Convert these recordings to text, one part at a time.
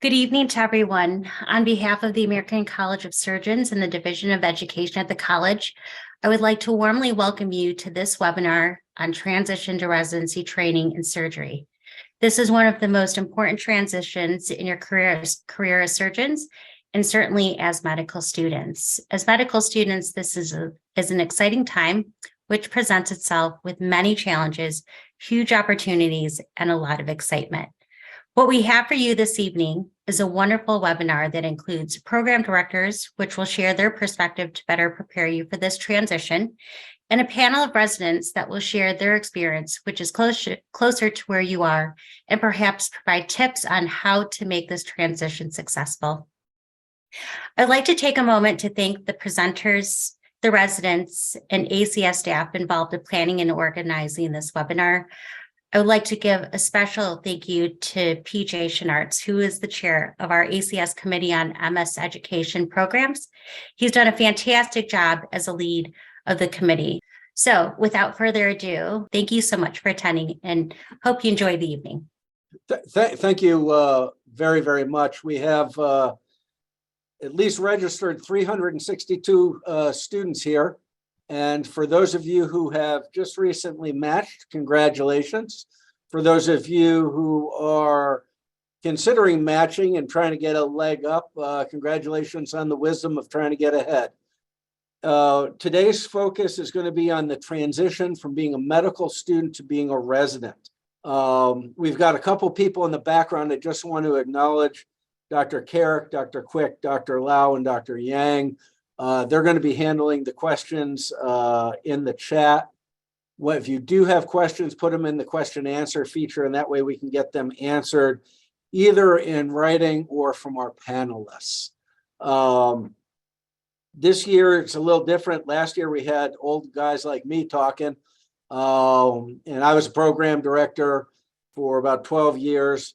Good evening to everyone. On behalf of the American College of Surgeons and the Division of Education at the college, I would like to warmly welcome you to this webinar on transition to residency training in surgery. This is one of the most important transitions in your career as surgeons, and certainly as medical students. As medical students, this is an exciting time, which presents itself with many challenges, huge opportunities, and a lot of excitement. What we have for you this evening is a wonderful webinar that includes program directors, which will share their perspective to better prepare you for this transition, and a panel of residents that will share their experience, which is closer to where you are, and perhaps provide tips on how to make this transition successful. I'd like to take a moment to thank the presenters, the residents, and ACS staff involved in planning and organizing this webinar. I would like to give a special thank you to PJ Schnartz, who is the chair of our ACS Committee on MS Education Programs. He's done a fantastic job as a lead of the committee. So without further ado, thank you so much for attending and hope you enjoy the evening. Thank you very, very much. We have at least registered 362 students here. And for those of you who have just recently matched, congratulations. For those of you who are considering matching and trying to get a leg up, congratulations on the wisdom of trying to get ahead. Today's focus is going to be on the transition from being a medical student to being a resident. We've got a couple people in the background. I just want to acknowledge Dr. Carrick, Dr. Quick, Dr. Lau, and Dr. Yang. They're going to be handling the questions in the chat. If you do have questions, put them in the question and answer feature, and that way we can get them answered either in writing or from our panelists. This year, it's a little different. Last year, we had old guys like me talking, and I was a program director for about 12 years.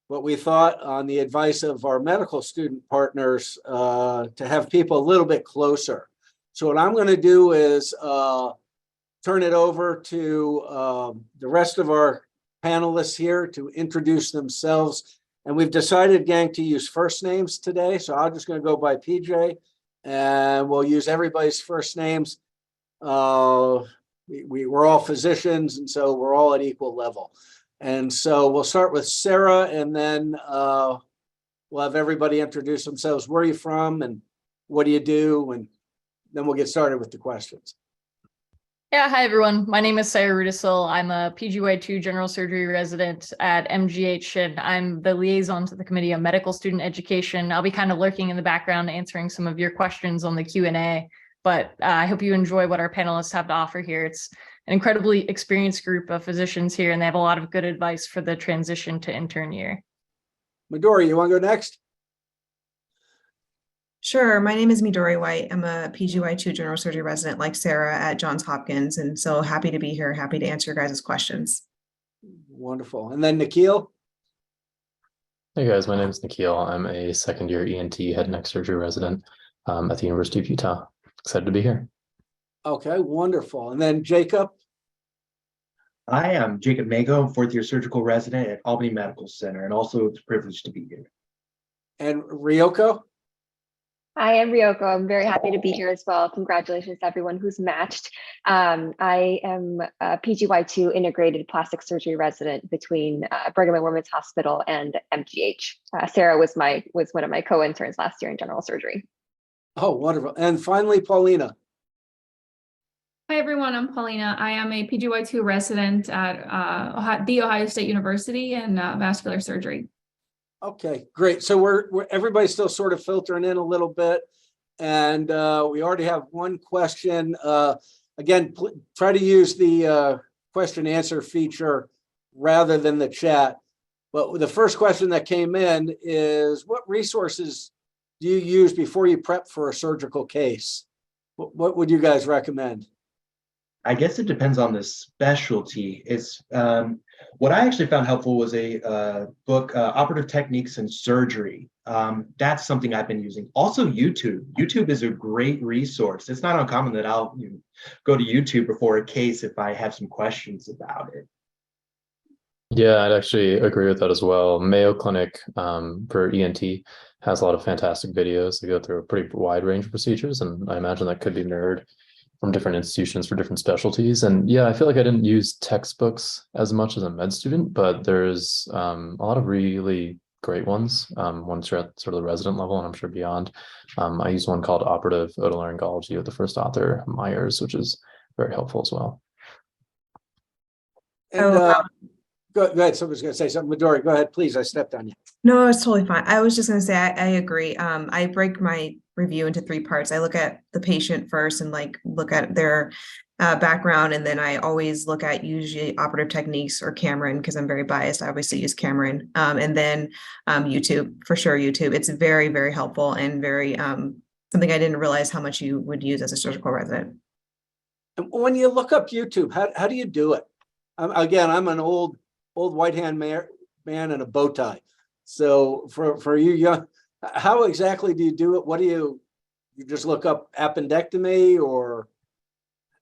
But we thought, on the advice of our medical student partners, to have people a little bit closer. So what I'm going to do is turn it over to the rest of our panelists here to introduce themselves. And we've decided, gang, to use first names today. So I'm just going to go by PJ, and we'll use everybody's first names. We're all physicians, and so we're all at equal level. And so we'll start with Sarah, and then we'll have everybody introduce themselves. Where are you from and what do you do? And then we'll get started with the questions. Yeah, hi everyone. My name is Sarah Rudisil. I'm a PGY2 general surgery resident at MGH, and I'm the liaison to the Committee on Medical Student Education. I'll be kind of lurking in the background answering some of your questions on the Q&A, but I hope you enjoy what our panelists have to offer here. It's an incredibly experienced group of physicians here, and they have a lot of good advice for the transition to intern year. Midori, you want to go next? Sure. My name is Midori White. I'm a PGY2 general surgery resident like Sarah at Johns Hopkins, and so happy to be here, happy to answer your guys' questions. Wonderful. And then Nikhil? Hey guys, my name is Nikhil. I'm a second year ENT head and neck surgery resident at the University of Utah. Excited to be here. Okay, wonderful. And then Jacob? I am Jacob Mago, fourth year surgical resident at Albany Medical Center, and also it's a privilege to be here. And Ryoko? I am Ryoko. I'm very happy to be here as well. Congratulations to everyone who's matched. I am a PGY2 integrated plastic surgery resident between Brigham and Women's Hospital and MGH. Sarah was one of my co-interns last year in general surgery. Oh, wonderful. And finally, Paulina. Hi, everyone. I'm Paulina. I am a PGY2 resident at The Ohio State University in vascular surgery. Okay, great. So we're everybody's still sort of filtering in a little bit, and we already have one question. Again, try to use the question answer feature rather than the chat. But the first question that came in is, what resources do you use before you prep for a surgical case? What would you guys recommend? I guess it depends on the specialty. It's what I actually found helpful was a book, Operative Techniques in Surgery. That's something I've been using. Also, YouTube. YouTube is a great resource. It's not uncommon that I'll go to YouTube before a case if I have some questions about it. Yeah, I'd actually agree with that as well. Mayo Clinic for ENT has a lot of fantastic videos. They go through a pretty wide range of procedures, and I imagine that could be mirrored from different institutions for different specialties. And yeah, I feel like I didn't use textbooks as much as a med student, but there's a lot of really great ones once you're at sort of the resident level, and I'm sure beyond. I used one called Operative Otolaryngology with the first author, Myers, which is very helpful as well. And Oh, go ahead. Someone's going to say something. Midori, go ahead, please. I stepped on you. No, it's totally fine. I was just gonna say, I agree. I break my review into three parts. I look at the patient first and like look at their background, and then I always look at usually operative techniques or Cameron, because I'm very biased. I obviously use Cameron. And then YouTube, for sure, YouTube. It's very, very helpful and very something I didn't realize how much you would use as a surgical resident. And when you look up YouTube, how do you do it? Again, I'm an old white hand man in a bow tie. So for you young, how exactly do you do it? What do you just look up appendectomy, or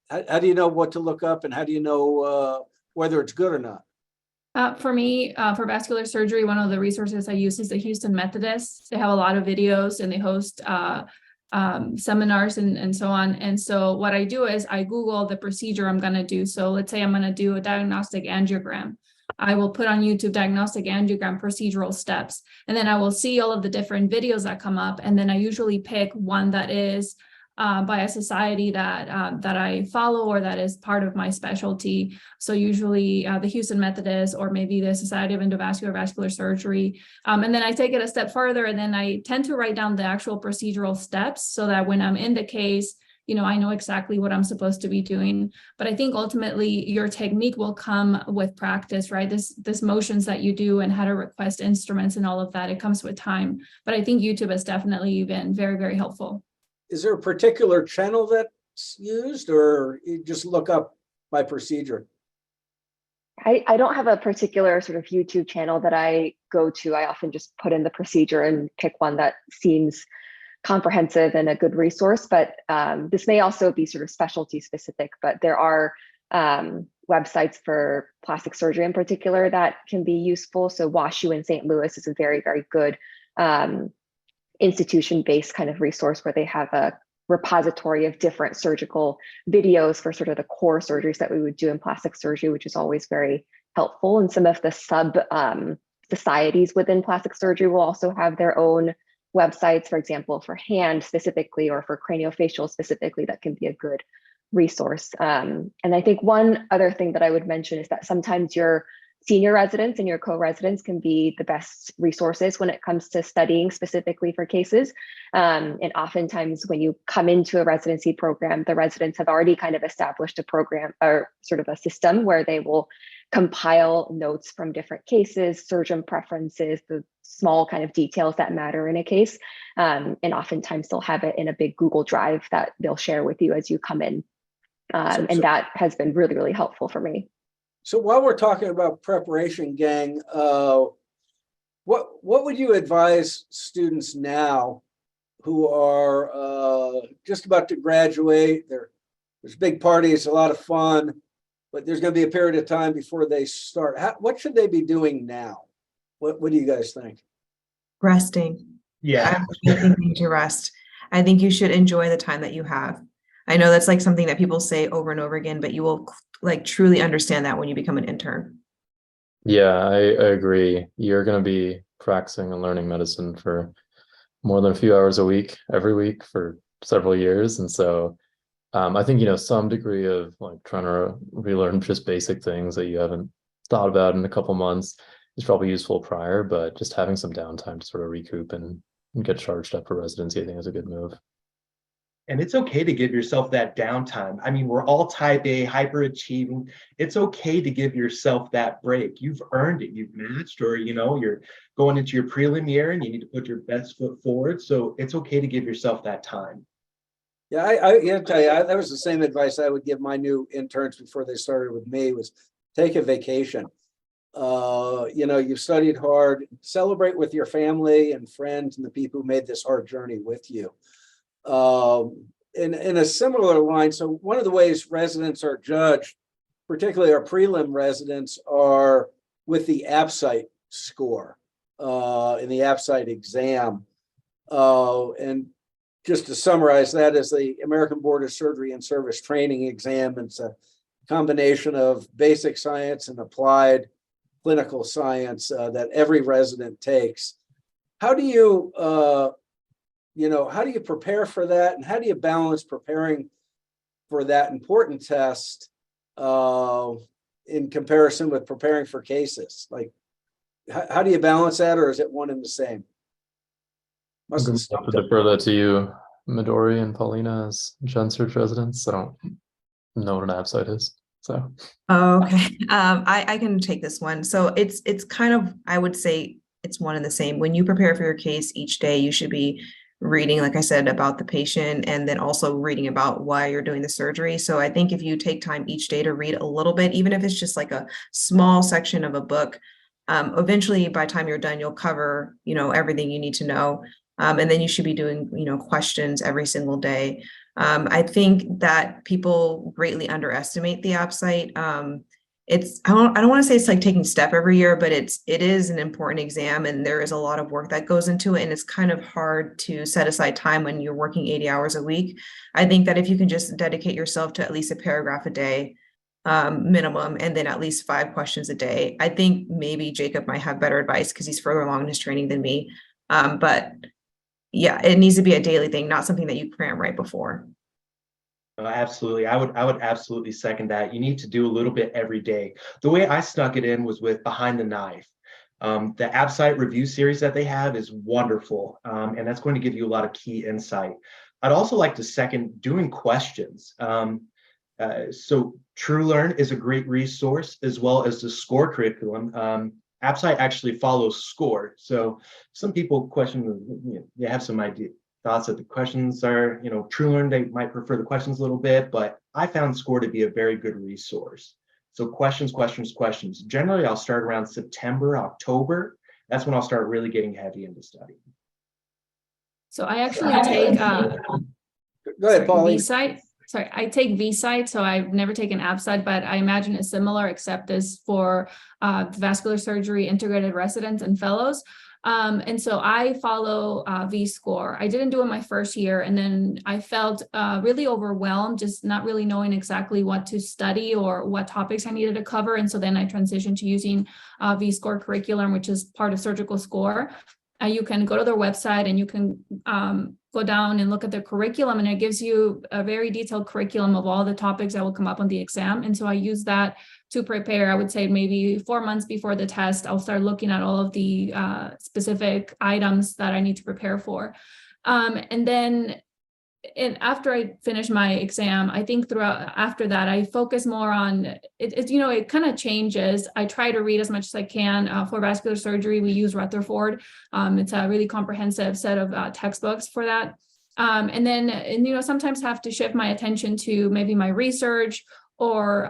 how do you know what to look up, and how do you know whether it's good or not? For me, for vascular surgery, one of the resources I use is the Houston Methodists. They have a lot of videos and they host seminars and so on. And so what I do is I Google the procedure I'm going to do. So let's say I'm going to do a diagnostic angiogram. I will put on YouTube diagnostic angiogram procedural steps, and then I will see all of the different videos that come up. And then I usually pick one that is by a society that I follow or that is part of my specialty. So usually the Houston Methodist, or maybe the Society of Endovascular Vascular Surgery. And then I take it a step further, and then I tend to write down the actual procedural steps so that when I'm in the case, I know exactly what I'm supposed to be doing. But I think ultimately your technique will come with practice, right? This motions that you do and how to request instruments and all of that, it comes with time. But I think YouTube has definitely been very, very helpful. Is there a particular channel that's used, or you just look up by procedure? I don't have a particular sort of YouTube channel that I go to. I often just put in the procedure and pick one that seems comprehensive and a good resource, but this may also be sort of specialty specific, but there are websites for plastic surgery in particular that can be useful. So WashU in St. Louis is a very, very good institution-based kind of resource where they have a repository of different surgical videos for sort of the core surgeries that we would do in plastic surgery, which is always very helpful. And some of the sub societies within plastic surgery will also have their own websites, for example, for hand specifically or for craniofacial specifically, that can be a good resource. And I think one other thing that I would mention is that sometimes your senior residents and your co-residents can be the best resources when it comes to studying specifically for cases. And oftentimes when you come into a residency program, the residents have already kind of established a program or sort of a system where they will compile notes from different cases, surgeon preferences, the small kind of details that matter in a case. And oftentimes they'll have it in a big Google Drive that they'll share with you as you come in. And that has been really, really helpful for me. So while we're talking about preparation, gang, what would you advise students now who are just about to graduate? There's big parties, a lot of fun, but there's going to be a period of time before they start. What should they be doing now? What do you guys think? Resting. Yeah. I think you need to rest. I think you should enjoy the time that you have. I know that's like something that people say over and over again, but you will like truly understand that when you become an intern. Yeah, I agree. You're going to be practicing and learning medicine for more than a few hours a week, every week for several years. And so I think, some degree of like trying to relearn just basic things that you haven't thought about in a couple months is probably useful prior, but just having some downtime to sort of recoup and get charged up for residency, I think is a good move. And it's okay to give yourself that downtime. I mean, we're all type A, hyperachieving. It's okay to give yourself that break. You've earned it. You've matched, or, you're going into your prelim year and you need to put your best foot forward. So it's okay to give yourself that time. Yeah, I gotta tell you, that was the same advice I would give my new interns before they started with me, was take a vacation. You've studied hard, celebrate with your family and friends and the people who made this hard journey with you. In a similar line, so one of the ways residents are judged, particularly our prelim residents, are with the ABSITE score in the ABSITE exam. And just to summarize, that is the American Board of Surgery and Service Training exam. It's a combination of basic science and applied clinical science that every resident takes. How do you, how do you prepare for that, and how do you balance preparing for that important test in comparison with preparing for cases? Like, how do you balance that, or is it one and the same? I'm going to have to defer that to you, Midori and Paulina, as Gen Surg residents. I don't know what an ABSITE is, so. Okay, I can take this one. So it's kind of, I would say it's one and the same. When you prepare for your case each day, you should be reading, like I said, about the patient, and then also reading about why you're doing the surgery. So I think if you take time each day to read a little bit, even if it's just like a small section of a book, eventually by the time you're done, you'll cover, everything you need to know. And then you should be doing, questions every single day. I think that people greatly underestimate the ABSITE. I don't want to say it's like taking STEP every year, but it is an important exam, and there is a lot of work that goes into it, and it's kind of hard to set aside time when you're working 80 hours a week. I think that if you can just dedicate yourself to at least a paragraph a day, minimum, and then at least 5 questions a day, I think maybe Jacob might have better advice because he's further along in his training than me. But yeah, it needs to be a daily thing, not something that you cram right before. Absolutely. I would absolutely second that. You need to do a little bit every day. The way I snuck it in was with Behind the Knife. The ABSITE review series that they have is wonderful, and that's going to give you a lot of key insight. I'd also like to second doing questions. So TrueLearn is a great resource, as well as the SCORE curriculum. ABSITE actually follows SCORE. So some people question, they have some thoughts that the questions are, TrueLearn, they might prefer the questions a little bit, but I found SCORE to be a very good resource. So questions. Generally, I'll start around September, October. That's when I'll start really getting heavy into studying. So I actually take Go ahead, Pauline. VSite. Sorry, I take VSite, so I've never taken ABSITE, but I imagine it's similar, except it's for vascular surgery integrated residents and fellows. And so I follow VScore. I didn't do it my first year, and then I felt really overwhelmed, just not really knowing exactly what to study or what topics I needed to cover. And so then I transitioned to using VScore curriculum, which is part of Surgical Score. You can go to their website and you can go down and look at their curriculum, and it gives you a very detailed curriculum of all the topics that will come up on the exam. And so I use that to prepare. I would say maybe 4 months before the test, I'll start looking at all of the specific items that I need to prepare for. And then after I finish my exam, I think after that, I focus more on it. It kind of changes. I try to read as much as I can. For vascular surgery, we use Rutherford. It's a really comprehensive set of textbooks for that. And then sometimes have to shift my attention to maybe my research, or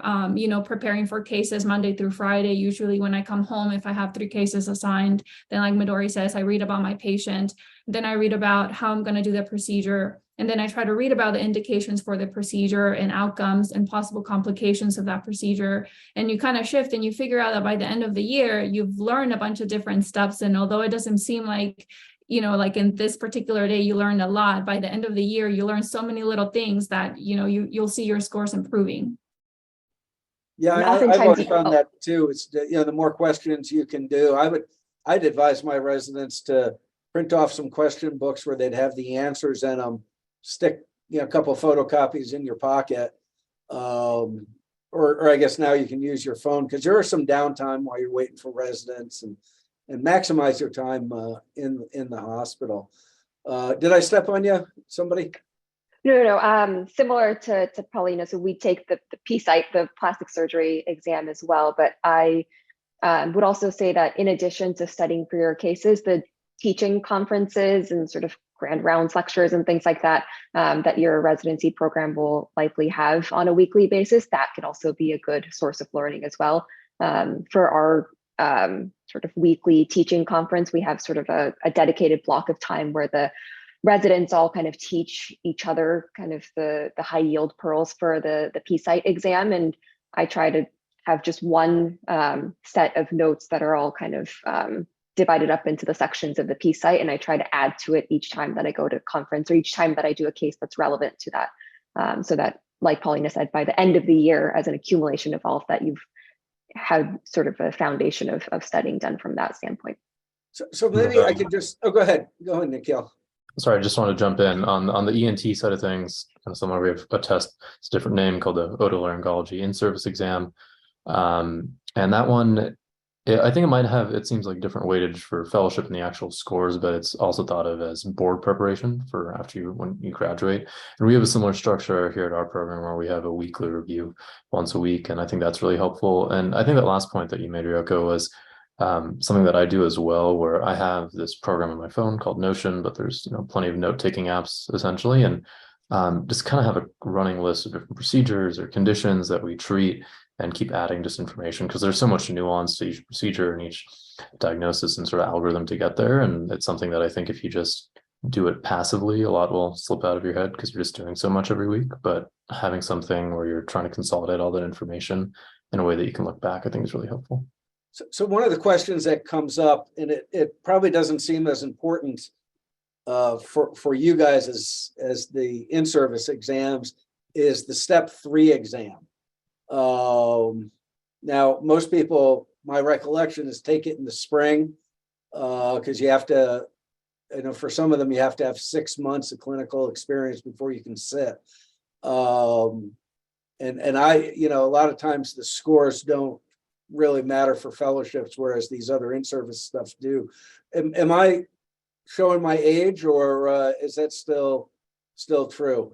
preparing for cases Monday through Friday. Usually when I come home, if I have 3 cases assigned, then like Midori says, I read about my patient, then I read about how I'm going to do the procedure, and then I try to read about the indications for the procedure and outcomes and possible complications of that procedure. And you kind of shift, and you figure out that by the end of the year, you've learned a bunch of different stuff. And although it doesn't seem like, like in this particular day, you learned a lot, by the end of the year, you learn so many little things that, you'll see your scores improving. Yeah, I've always found that too. It's, the more questions you can do, I'd advise my residents to print off some question books where they'd have the answers in them, stick, a couple of photocopies in your pocket. Or I guess now you can use your phone, because there is some downtime while you're waiting for residents, and maximize your time in the hospital. Did I step on you, somebody? No. Similar to Paulina, so we take the PSITE, the plastic surgery exam as well. But I would also say that in addition to studying for your cases, the teaching conferences and sort of grand rounds lectures and things like that, that your residency program will likely have on a weekly basis, that can also be a good source of learning as well. For our sort of weekly teaching conference, we have sort of a dedicated block of time where the residents all kind of teach each other kind of the high yield pearls for the PSITE exam. And I try to have just one set of notes that are all kind of divided up into the sections of the P site, and I try to add to it each time that I go to conference or each time that I do a case that's relevant to that, so that, like Paulina said, by the end of the year, as an accumulation of all of that, you've had sort of a foundation of studying done from that standpoint. So maybe I could just, go ahead, Nikhil. Sorry, I just want to jump in on the ENT side of things. And somewhere we have a test, it's a different name called the otolaryngology in-service exam. And that one, I think it might have, it seems like different weightage for fellowship in the actual scores, but it's also thought of as board preparation for when you graduate. And we have a similar structure here at our program where we have a weekly review once a week. And I think that's really helpful. And I think that last point that you made, Ryoko, was something that I do as well, where I have this program on my phone called Notion, but there's plenty of note-taking apps essentially, and just kind of have a running list of different procedures or conditions that we treat and keep adding just information, because there's so much nuance to each procedure and each diagnosis and sort of algorithm to get there. And it's something that I think if you just do it passively, a lot will slip out of your head because you're just doing so much every week. But having something where you're trying to consolidate all that information in a way that you can look back, I think is really helpful. So one of the questions that comes up, and it probably doesn't seem as important for you guys as the in-service exams, is the step 3 exam. Now, most people, my recollection is take it in the spring, because you have to, for some of them, you have to have 6 months of clinical experience before you can sit. And I, a lot of times the scores don't really matter for fellowships, whereas these other in-service stuff do. Am I showing my age, or is that still true?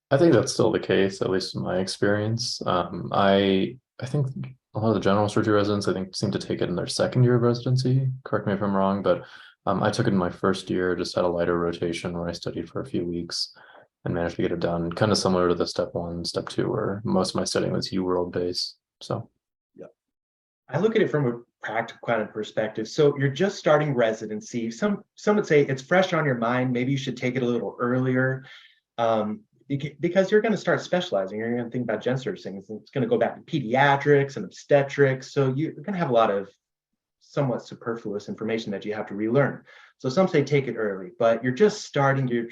I think that's still the case, at least in my experience. I think a lot of the general surgery residents, I think, seem to take it in their second year of residency. Correct me if I'm wrong, but I took it in my first year, just had a lighter rotation where I studied for a few weeks and managed to get it done. Kind of similar to the step 1, step 2, where most of my studying was UWorld based. So, yeah. I look at it from a practical kind of perspective. So you're just starting residency. Some would say it's fresh on your mind. Maybe you should take it a little earlier. Because you're going to start specializing. You're going to think about gen surg things. It's going to go back to pediatrics and obstetrics. So you're going to have a lot of somewhat superfluous information that you have to relearn. So some say take it early, but you're just starting. You're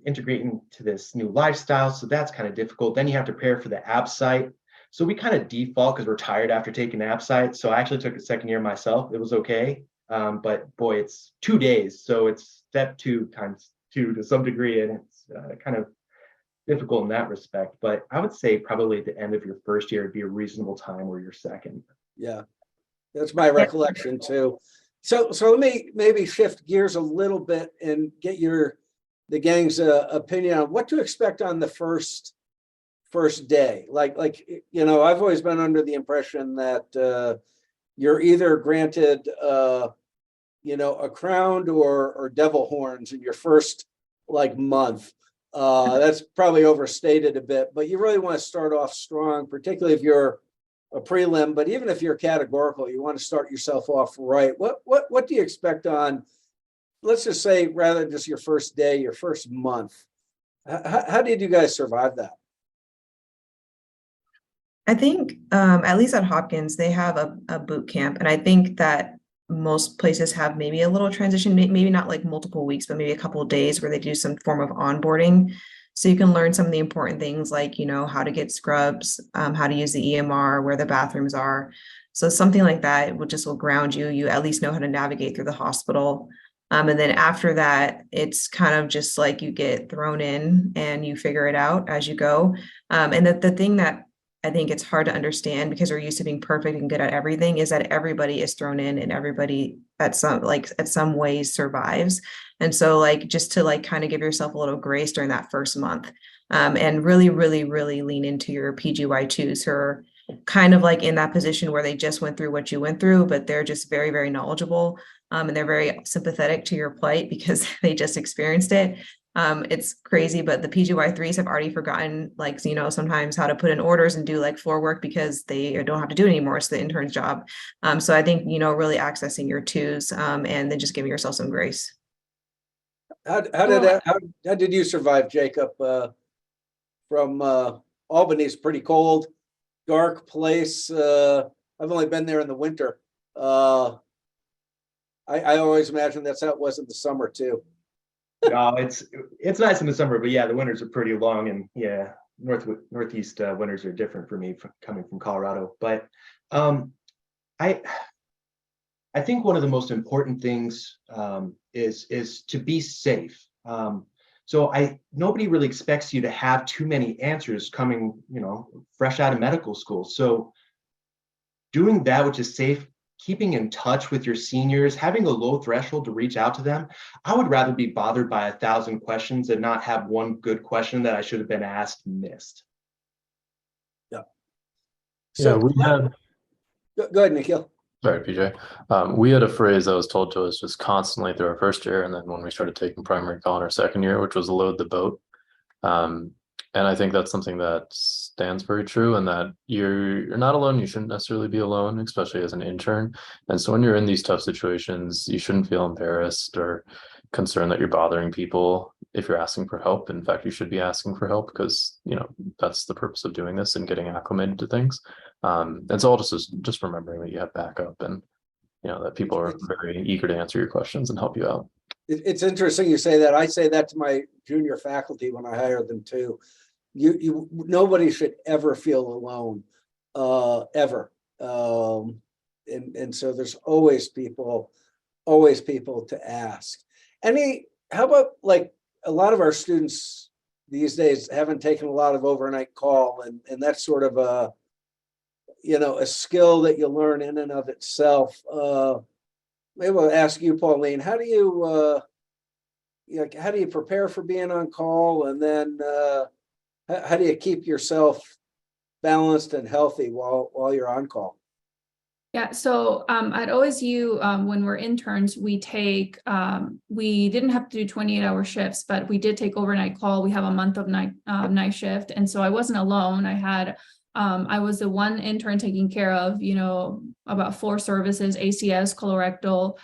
integrating into this new lifestyle. So that's kind of difficult. Then you have to prepare for the app site. So we kind of default because we're tired after taking app site. So I actually took a second year myself. It was okay. But boy, it's 2 days. So it's step 2 times 2 to some degree, and it's kind of difficult in that respect. But I would say probably at the end of your first year would be a reasonable time, or your second. Yeah, that's my recollection too. So let me maybe shift gears a little bit and get the gang's opinion on what to expect on the first day. Like I've always been under the impression that you're either granted a crown or devil horns in your first month. That's probably overstated a bit, but you really want to start off strong, particularly if you're a prelim, but even if you're categorical, you want to start yourself off right. What do you expect on, let's just say, rather than just your first day, your first month? How did you guys survive that? I think at least at Hopkins, they have a boot camp, and I think that most places have maybe a little transition, maybe not like multiple weeks, but maybe a couple of days where they do some form of onboarding. So you can learn some of the important things like, how to get scrubs, how to use the EMR, where the bathrooms are. So something like that will ground you. You at least know how to navigate through the hospital. And then after that, it's kind of just like you get thrown in and you figure it out as you go. And the thing that I think it's hard to understand, because we're used to being perfect and good at everything, is that everybody is thrown in and everybody at some ways survives. And so just to kind of give yourself a little grace during that first month, and really, really, really lean into your PGY2s who are kind of in that position where they just went through what you went through, but they're just very, very knowledgeable. And they're very sympathetic to your plight because they just experienced it. It's crazy, but the PGY3s have already forgotten, sometimes how to put in orders and do floor work because they don't have to do it anymore. It's the intern's job. So I think, really accessing your 2s and then just giving yourself some grace. How did you survive, Jacob, from Albany's pretty cold, dark place. I've only been there in the winter. I always imagine that's how it was in the summer too. No, it's nice in the summer, but yeah, the winters are pretty long, and yeah, northeast winters are different for me coming from Colorado. But I think one of the most important things is to be safe. So nobody really expects you to have too many answers coming, fresh out of medical school. So doing that which is safe, keeping in touch with your seniors, having a low threshold to reach out to them. I would rather be bothered by 1,000 questions and not have one good question that I should have been asked missed. Yeah. Yeah, So we had. go ahead, Nikhil. Sorry, PJ. We had a phrase that was told to us just constantly through our first year, and then when we started taking primary call in our second year, which was load the boat. And I think that's something that stands very true, and that you're not alone. You shouldn't necessarily be alone, especially as an intern. And so when you're in these tough situations, you shouldn't feel embarrassed or concerned that you're bothering people if you're asking for help. In fact, you should be asking for help because, that's the purpose of doing this and getting acclimated to things. And so just remembering that you have backup and, that people are very eager to answer your questions and help you out. It's interesting you say that. I say that to my junior faculty when I hire them too. Nobody should ever feel alone, ever. And so there's always people to ask. How about, like, a lot of our students these days haven't taken a lot of overnight call, and that's sort of a skill that you learn in and of itself. Maybe I'll ask you, Pauline, how do you prepare for being on call, and then how do you keep yourself balanced and healthy while you're on call? Yeah, so at OSU, when we're interns, we didn't have to do 28-hour shifts, but we did take overnight call. We have a month of night shift. And so I wasn't alone. I was the one intern taking care of, about 4 services: ACS, colorectal,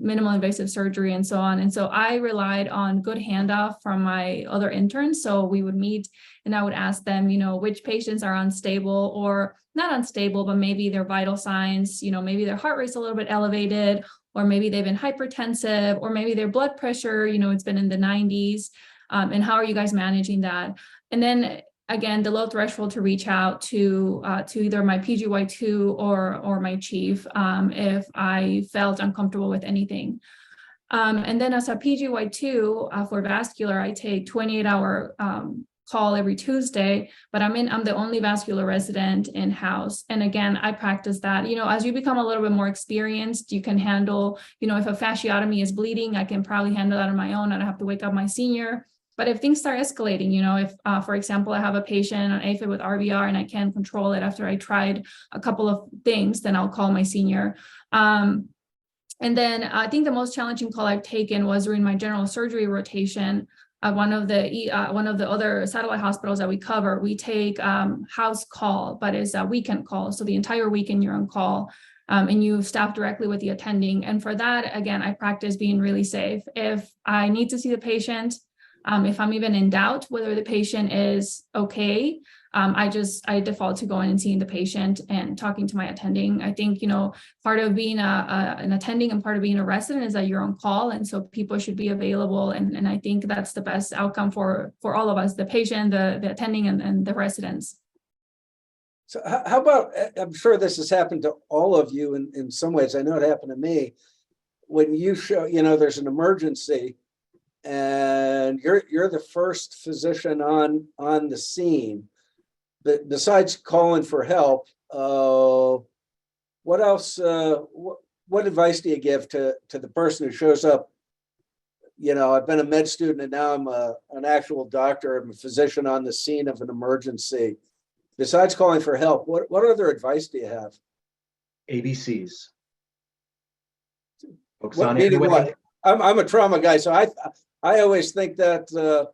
minimal invasive surgery, and so on. And so I relied on good handoff from my other interns. So we would meet and I would ask them, which patients are unstable or not unstable, but maybe their vital signs, maybe their heart rate's a little bit elevated, or maybe they've been hypertensive, or maybe their blood pressure, it's been in the 90s. And how are you guys managing that? And then again, the low threshold to reach out to either my PGY2 or my chief if I felt uncomfortable with anything. And then as a PGY2 for vascular, I take 28-hour call every Tuesday, but I'm the only vascular resident in-house. And again, I practice that. As you become a little bit more experienced, you can handle, if a fasciotomy is bleeding, I can probably handle that on my own. I don't have to wake up my senior. But if things start escalating, if, for example, I have a patient on AFib with RVR and I can't control it after I tried a couple of things, then I'll call my senior. And then I think the most challenging call I've taken was during my general surgery rotation. One of the other satellite hospitals that we cover, we take house call, but it's a weekend call. So the entire weekend you're on call. And you staff directly with the attending. And for that, again, I practice being really safe. If I need to see the patient, if I'm even in doubt whether the patient is okay, I default to going and seeing the patient and talking to my attending. I think, part of being an attending and part of being a resident is that you're on call. And so people should be available. And I think that's the best outcome for all of us, the patient, the attending, and the residents. So how about, I'm sure this has happened to all of you in some ways. I know it happened to me. When you show, there's an emergency, and you're the first physician on the scene. But besides calling for help, what else? What advice do you give to the person who shows up? I've been a med student and now I'm an actual doctor. I'm a physician on the scene of an emergency. Besides calling for help, what other advice do you have? ABCs. Focus What on meaning airway. what? I'm a trauma guy, so I always think that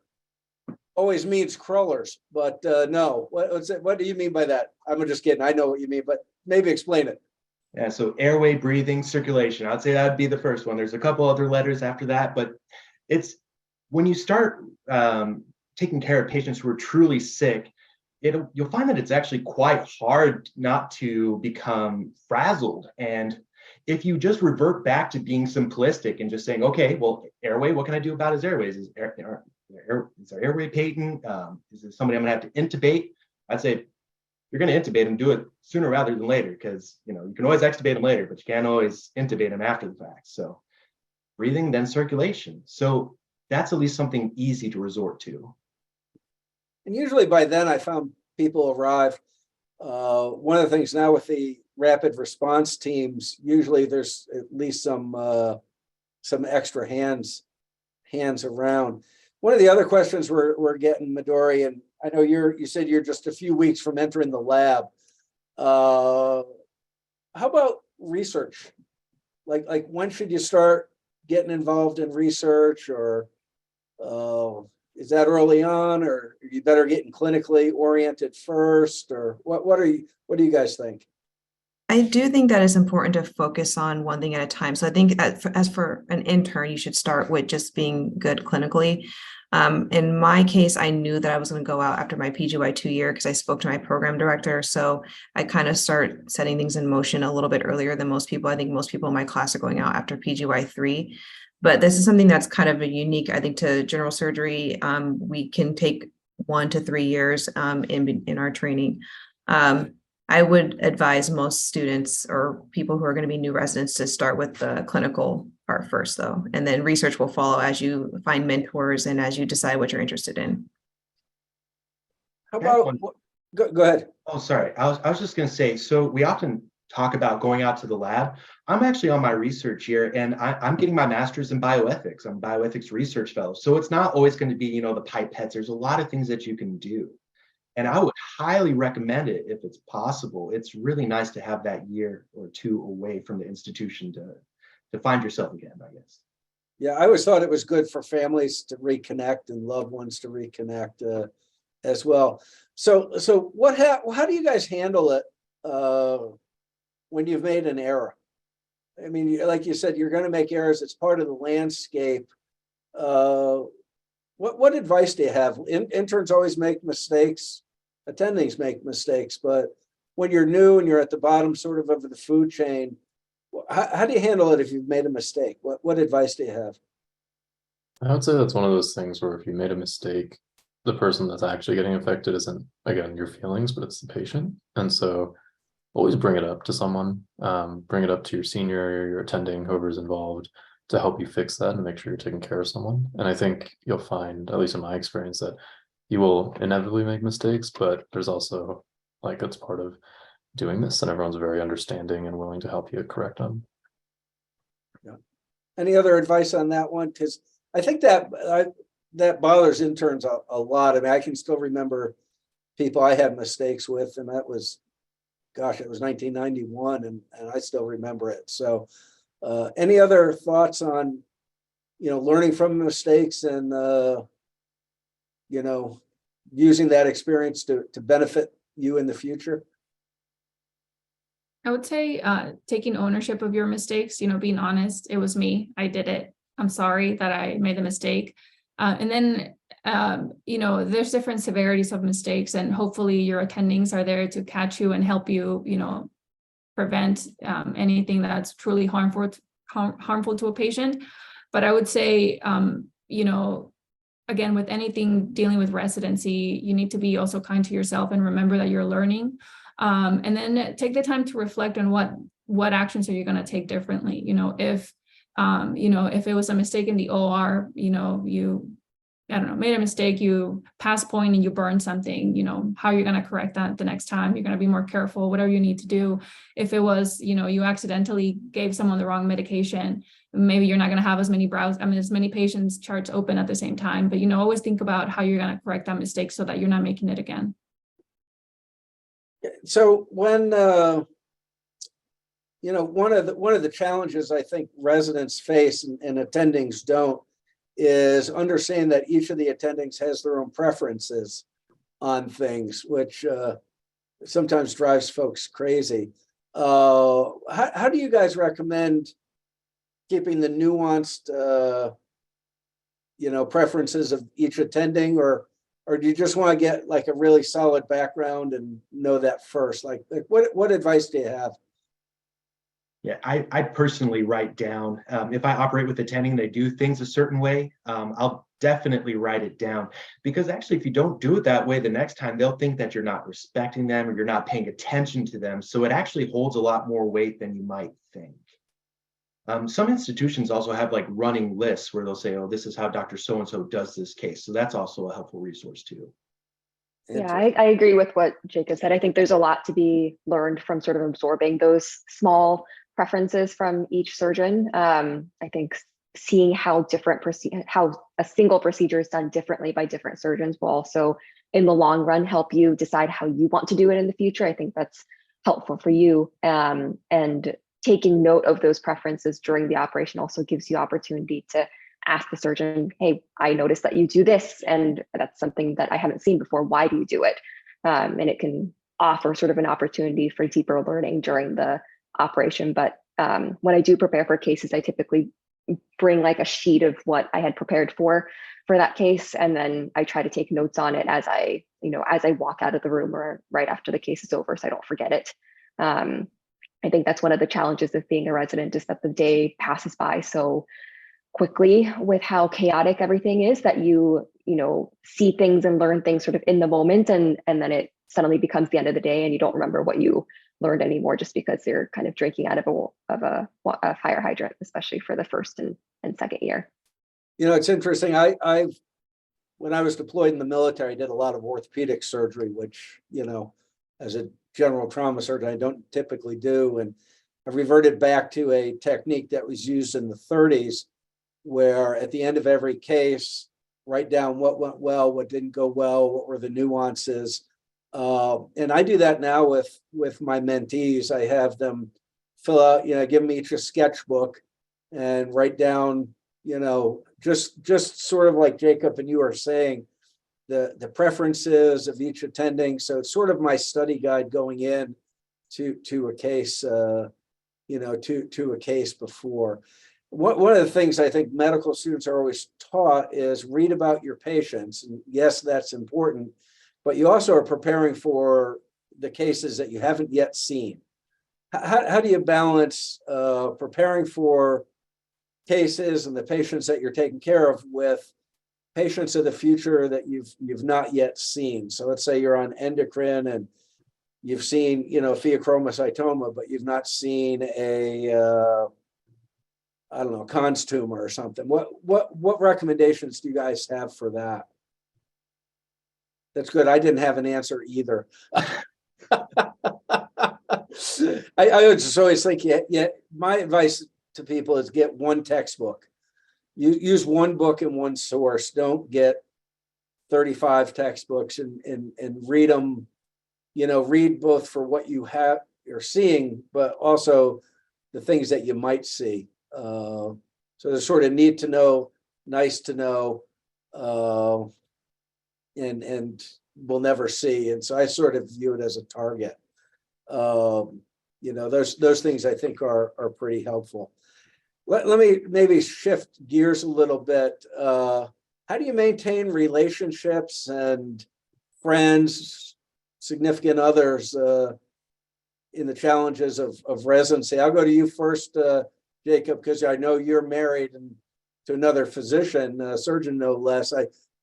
always means crawlers, but no. What do you mean by that? I'm just kidding. I know what you mean, but maybe explain it. Yeah, so airway, breathing, circulation. I'd say that would be the first one. There's a couple other letters after that, but it's when you start taking care of patients who are truly sick, you'll find that it's actually quite hard not to become frazzled. And if you just revert back to being simplistic and just saying, okay, well, airway, what can I do about his airways? Is there airway patent? Is it somebody I'm gonna have to intubate? I'd say you're gonna intubate him, do it sooner rather than later, because you can always extubate him later, but you can't always intubate him after the fact. So breathing, then circulation. So that's at least something easy to resort to. And usually by then I found people arrive. One of the things now with the rapid response teams, usually there's at least some extra hands around. One of the other questions we're getting, Midori, and I know you said you're just a few weeks from entering the lab. How about research? Like when should you start getting involved in research, or is that early on, or are you better getting clinically oriented first, or what do you guys think? I do think that it's important to focus on one thing at a time. So I think as for an intern, you should start with just being good clinically. In my case, I knew that I was going to go out after my PGY 2 year because I spoke to my program director. So I kind of start setting things in motion a little bit earlier than most people. I think most people in my class are going out after PGY 3. But this is something that's kind of a unique, I think, to general surgery. We can take 1 to 3 years in our training. I would advise most students or people who are going to be new residents to start with the clinical part first, though, and then research will follow as you find mentors and as you decide what you're interested in. How about, go ahead. Oh, sorry. I was just going to say, so we often talk about going out to the lab. I'm actually on my research year, and I'm getting my master's in bioethics. I'm a bioethics research fellow. So it's not always going to be, the pipettes. There's a lot of things that you can do. And I would highly recommend it if it's possible. It's really nice to have that year or two away from the institution to find yourself again, I guess. Yeah, I always thought it was good for families to reconnect and loved ones to reconnect as well. So how do you guys handle it when you've made an error? I mean, like you said, you're going to make errors. It's part of the landscape. What advice do you have? Interns always make mistakes. Attendings make mistakes, but when you're new and you're at the bottom sort of the food chain, how do you handle it if you've made a mistake? What advice do you have? I would say that's one of those things where if you made a mistake, the person that's actually getting affected isn't, again, your feelings, but it's the patient. And so always bring it up to someone, bring it up to your senior or your attending, whoever's involved, to help you fix that and make sure you're taking care of someone. And I think you'll find, at least in my experience, that you will inevitably make mistakes, but there's also, it's part of doing this, and everyone's very understanding and willing to help you correct them. Yeah. Any other advice on that one? Because I think that bothers interns a lot. I mean, I can still remember people I had mistakes with, and that was, gosh, it was 1991, and I still remember it. So any other thoughts on, learning from mistakes and, using that experience to benefit you in the future? I would say taking ownership of your mistakes, being honest. It was me. I did it. I'm sorry that I made the mistake. And then, there's different severities of mistakes, and hopefully your attendings are there to catch you and help you, prevent anything that's truly harmful to a patient. But I would say, again, with anything dealing with residency, you need to be also kind to yourself and remember that you're learning. And then take the time to reflect on what actions are you going to take differently. If it was a mistake in the OR, you made a mistake, you pass point and you burn something, how you're going to correct that the next time. You're going to be more careful, whatever you need to do. If it was, you accidentally gave someone the wrong medication, maybe you're not going to have as many patients charts open at the same time, but, always think about how you're going to correct that mistake so that you're not making it again. So when, one of the challenges I think residents face and attendings don't is understand that each of the attendings has their own preferences on things, which sometimes drives folks crazy. How do you guys recommend keeping the nuanced, preferences of each attending, or Or do you just want to get like a really solid background and know that first? Like what advice do you have? Yeah, I personally write down, if I operate with attending, they do things a certain way, I'll definitely write it down, because actually if you don't do it that way, the next time they'll think that you're not respecting them or you're not paying attention to them. So it actually holds a lot more weight than you might think. Some institutions also have like running lists where they'll say, oh, this is how Dr. So-and-so does this case. So that's also a helpful resource too. Yeah, I agree with what Jacob said. I think there's a lot to be learned from sort of absorbing those small preferences from each surgeon. I think seeing how how a single procedure is done differently by different surgeons will also, in the long run, help you decide how you want to do it in the future. I think that's helpful for you. And taking note of those preferences during the operation also gives you opportunity to ask the surgeon, hey, I noticed that you do this, and that's something that I haven't seen before. Why do you do it? And it can offer sort of an opportunity for deeper learning during the operation. But when I do prepare for cases, I typically bring like a sheet of what I had prepared for that case, and then I try to take notes on it as I walk out of the room or right after the case is over, so I don't forget it. I think that's one of the challenges of being a resident, is that the day passes by so quickly with how chaotic everything is, that you see things and learn things sort of in the moment, and then it suddenly becomes the end of the day and you don't remember what you learned anymore, just because you're kind of drinking out of a fire hydrant, especially for the first and second year. It's interesting. When I was deployed in the military, I did a lot of orthopedic surgery, which, as a general trauma surgeon, I don't typically do. And I've reverted back to a technique that was used in the 30s, where at the end of every case, write down what went well, what didn't go well, what were the nuances. And I do that now with my mentees. I have them fill out, give them each a sketchbook and write down, just sort of like Jacob and you are saying, the preferences of each attending. So it's sort of my study guide going in to a case, to a case before. One of the things I think medical students are always taught is read about your patients. And yes, that's important, but you also are preparing for the cases that you haven't yet seen. How do you balance preparing for cases and the patients that you're taking care of with patients of the future that you've not yet seen? So let's say you're on endocrine and you've seen, pheochromocytoma, but you've not seen a Cons tumor or something. What recommendations do you guys have for that? That's good. I didn't have an answer either. I would just always think, my advice to people is get one textbook. You use one book and one source. Don't get 35 textbooks and read them, read both for what you're seeing, but also the things that you might see. So there's sort of need to know, nice to know, and we'll never see. And so I sort of view it as a target. Those things I think are pretty helpful. Let me maybe shift gears a little bit. How do you maintain relationships and friends, significant others in the challenges of residency? I'll go to you first, Jacob, because I know you're married to another physician, surgeon no less.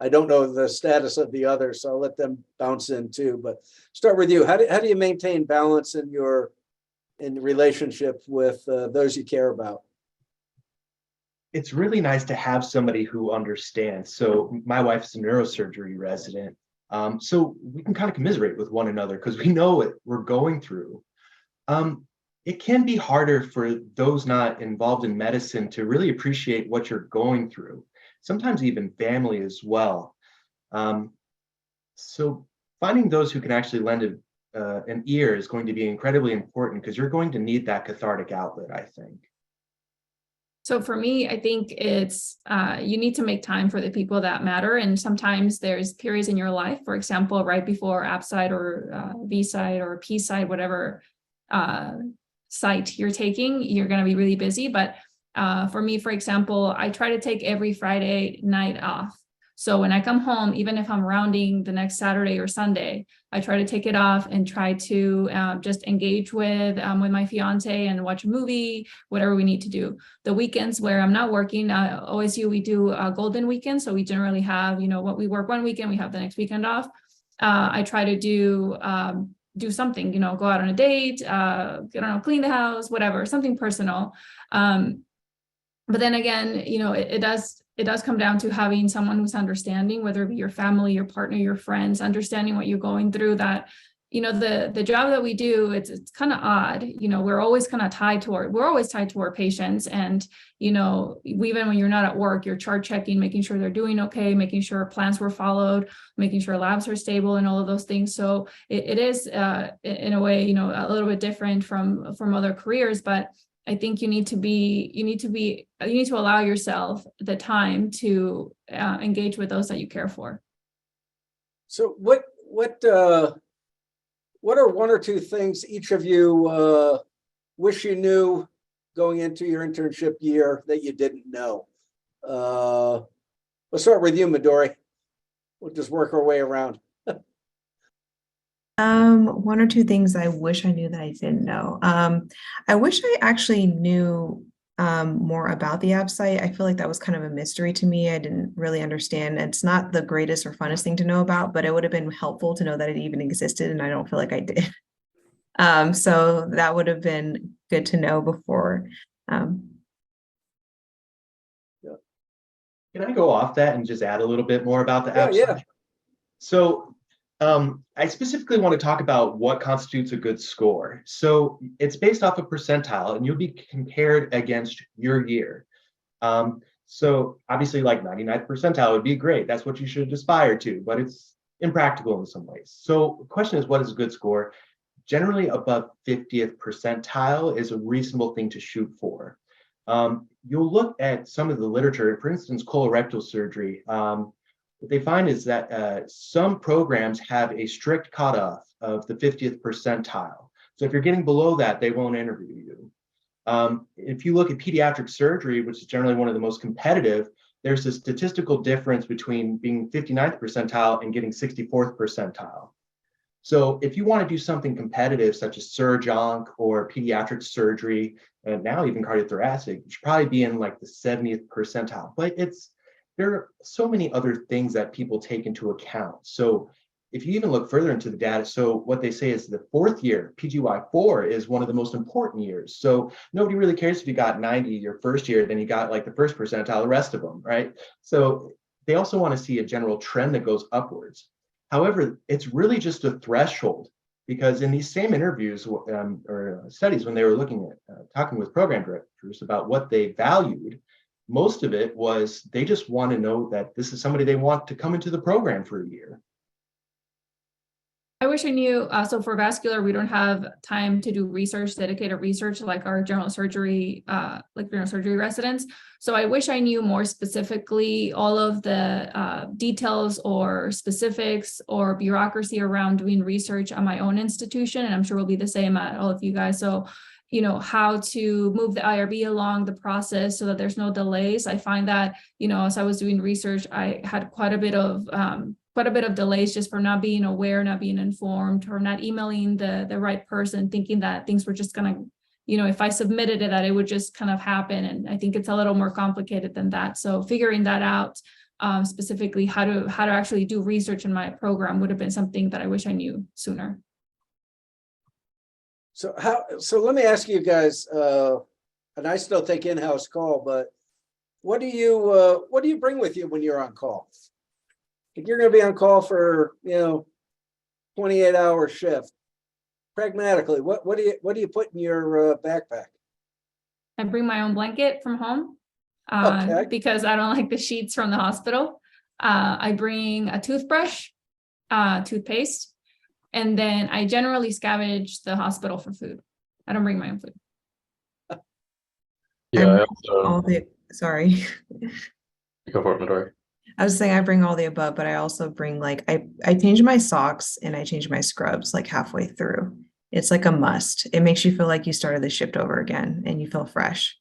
I don't know the status of the others, so I'll let them bounce in too. But start with you. How do you maintain balance in the relationship with those you care about? It's really nice to have somebody who understands. So my wife's a neurosurgery resident. So we can kind of commiserate with one another because we know what we're going through. It can be harder for those not involved in medicine to really appreciate what you're going through, sometimes even family as well. So finding those who can actually lend an ear is going to be incredibly important, because you're going to need that cathartic outlet, I think. So for me, I think it's you need to make time for the people that matter. And sometimes there's periods in your life, for example, right before app site or V site or P site, whatever site you're taking, you're going to be really busy. But for me, for example, I try to take every Friday night off. So when I come home, even if I'm rounding the next Saturday or Sunday, I try to take it off and try to just engage with my fiance and watch a movie, whatever we need to do. The weekends where I'm not working, OSU, we do a golden weekend. So we generally have, what we work one weekend, we have the next weekend off. I try to do something, go out on a date, I don't know, clean the house, whatever, something personal. But then again, it does come down to having someone who's understanding, whether it be your family, your partner, your friends, understanding what you're going through, that, the job that we do, it's kind of odd. We're always kind of tied to our patients. And, even when you're not at work, you're chart checking, making sure they're doing okay, making sure plans were followed, making sure labs are stable and all of those things. So it is in a way, a little bit different from other careers, but I think you need to allow yourself the time to engage with those that you care for. So what are one or two things each of you wish you knew going into your internship year that you didn't know? Let's start with you, Midori. We'll just work our way around. One or two things I wish I knew that I didn't know. I wish I actually knew more about the app site. I feel like that was kind of a mystery to me. I didn't really understand. It's not the greatest or funnest thing to know about, but it would have been helpful to know that it even existed, and I don't feel like I did. So that would have been good to know before. Can I go off that and just add a little bit more about the app? Yeah. So I specifically want to talk about what constitutes a good score. So it's based off a percentile, and you'll be compared against your year. So obviously, like 99th percentile would be great. That's what you should aspire to, but it's impractical in some ways. So the question is, what is a good score? Generally, above 50th percentile is a reasonable thing to shoot for. You'll look at some of the literature, for instance, colorectal surgery. What they find is that some programs have a strict cutoff of the 50th percentile. So if you're getting below that, they won't interview you. If you look at pediatric surgery, which is generally one of the most competitive, there's a statistical difference between being 59th percentile and getting 64th percentile. So if you want to do something competitive, such as surg-onc or pediatric surgery, and now even cardiothoracic, you should probably be in like the 70th percentile. But there are so many other things that people take into account. So if you even look further into the data, so what they say is the fourth year, PGY4, is one of the most important years. So nobody really cares if you got 90 your first year, then you got like the first percentile, the rest of them, right? So they also want to see a general trend that goes upwards. However, it's really just a threshold, because in these same interviews or studies, when they were looking at talking with program directors about what they valued, most of it was they just want to know that this is somebody they want to come into the program for a year. I wish I knew, so for vascular, we don't have time to do research, dedicated research, like our general surgery residents. So I wish I knew more specifically all of the details or specifics or bureaucracy around doing research at my own institution. And I'm sure will be the same at all of you guys. So, how to move the IRB along the process so that there's no delays. I find that, as I was doing research, I had quite a bit of delays just from not being aware, not being informed, or not emailing the right person, thinking that things were just gonna, if I submitted it, that it would just kind of happen. And I think it's a little more complicated than that. So figuring that out, specifically how to actually do research in my program would have been something that I wish I knew sooner. So let me ask you guys, and I still take in-house call, but what do you bring with you when you're on call? If you're going to be on call for 28-hour shift, pragmatically, what do you put in your backpack? I bring my own blanket from home Okay. because I don't like the sheets from the hospital. I bring a toothbrush, toothpaste, and then I generally scavenge the hospital for food. I don't bring my own food. Yeah, Sorry. Go for it, Midori. I was saying I bring all the above, but I also bring I change my socks and I change my scrubs like halfway through. It's like a must. It makes you feel like you started the shift over again and you feel fresh.